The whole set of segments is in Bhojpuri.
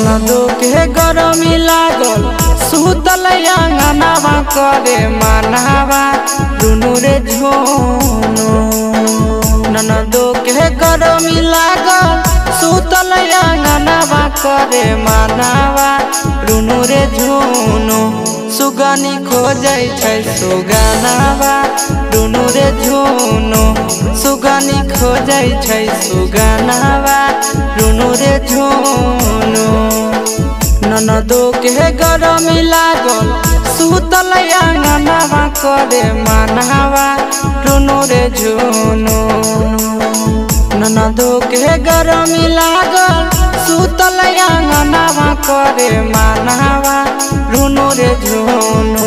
ननदो के गरमी लागल सुतल अंगनावा करे मानावा दुनु रे झोनो। ननदो के गरमी लागल सुतल अंगनावा करे मानावा दुनु रे झोनो। सुगनी खोजै छै सुगनावा दुनु रे झोनो। सुगनी खोजै छै सुगनावा दुनु रे झोनो। ननदो के गरमी लागल सुतल अंगनावा करे मानावा दुनु रे झोनो। ननदो के गरमी लागल सुतल अंगनावा करे मानावा दुनु रे झोनो।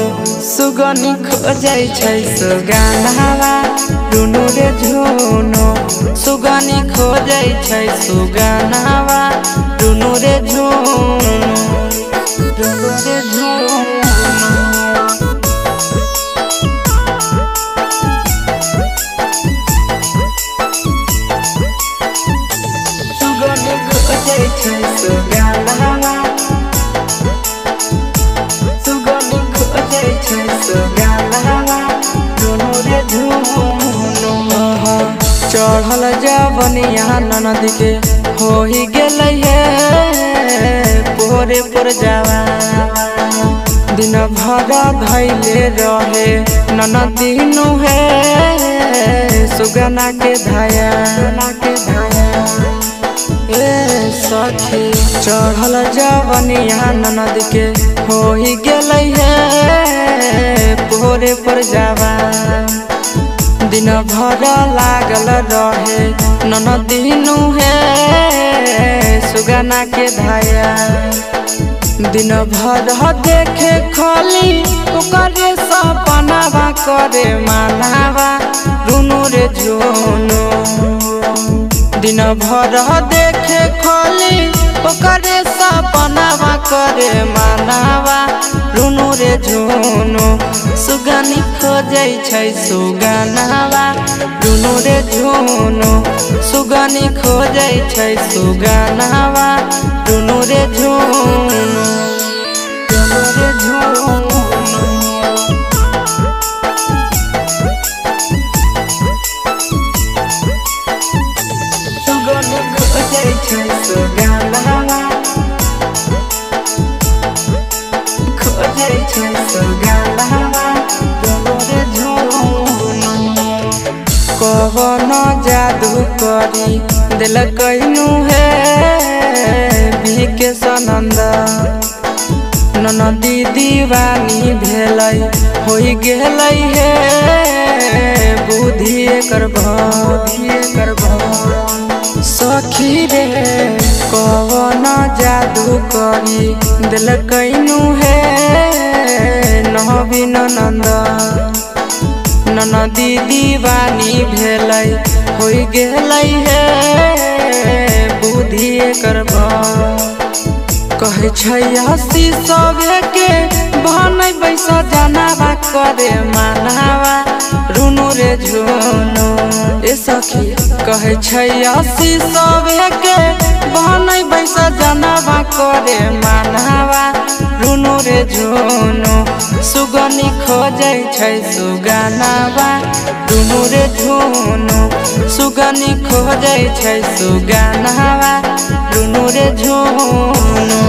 सुगनी खोजै छै सुगनावा दुनु रे झोनो। सुगनी खोजै छै सुगनावा दुनु रे झोनो। दुनु रे झोनो। सुगनी खोजै छै सुगनावा। सुगनी खोजै छै सुगनावा दुनु रे झोनो। चढ़ल जवनिया ननद के होई गेलै हे पोरे पर जावा। दिन भर धैले रहे ननदिनु हे सुगना के धाया। ए सखी चढ़ल जवनिया ननद के होई गेलै हे पोरे पर जावा। दिन भर लागल रहे ननदिनु हे सुगना के धाया। दिन भर देखे खाली ओकरे सपनावा करे मानावा दुनु रे झोनो। दिन भर देखे खाली ओकरे सपनावा करे मानावा दुनु रे झोनो। सुगनी खोजै छै सुगनावा दुनु रे झोनो। सुगनी खोजै छै सुगनावा दुनु रे झोनो। दुनु रे झोनो। सुगनी खोजै छै सुगनावा। खोजै छै सुगनावा दुनु रे झोनो। कवन जादू करी दिल कैनु हे के सनंद। ननदी दीवानी भेलै होई गेलै हे बुद्धि एकर सखी रे कवन जादू करी दिल कैनु हे नवीन नंद। ननदी दीवानी भेलै होई गेलै हे बुद्धि एकर कहै छै हसी सभे के बहनै बैसा जनावा करे मानावा दुनु रे झोनो। ए सखी कहै छै हसी सभे के बहनै बैसा जनावा करे मानावा दुनु रे झोनो। सुगनी खोजै छै सुगनावा दुनु रे झोनो। सुगनी खोजै छै सुगनावा दुनु रे झोनो।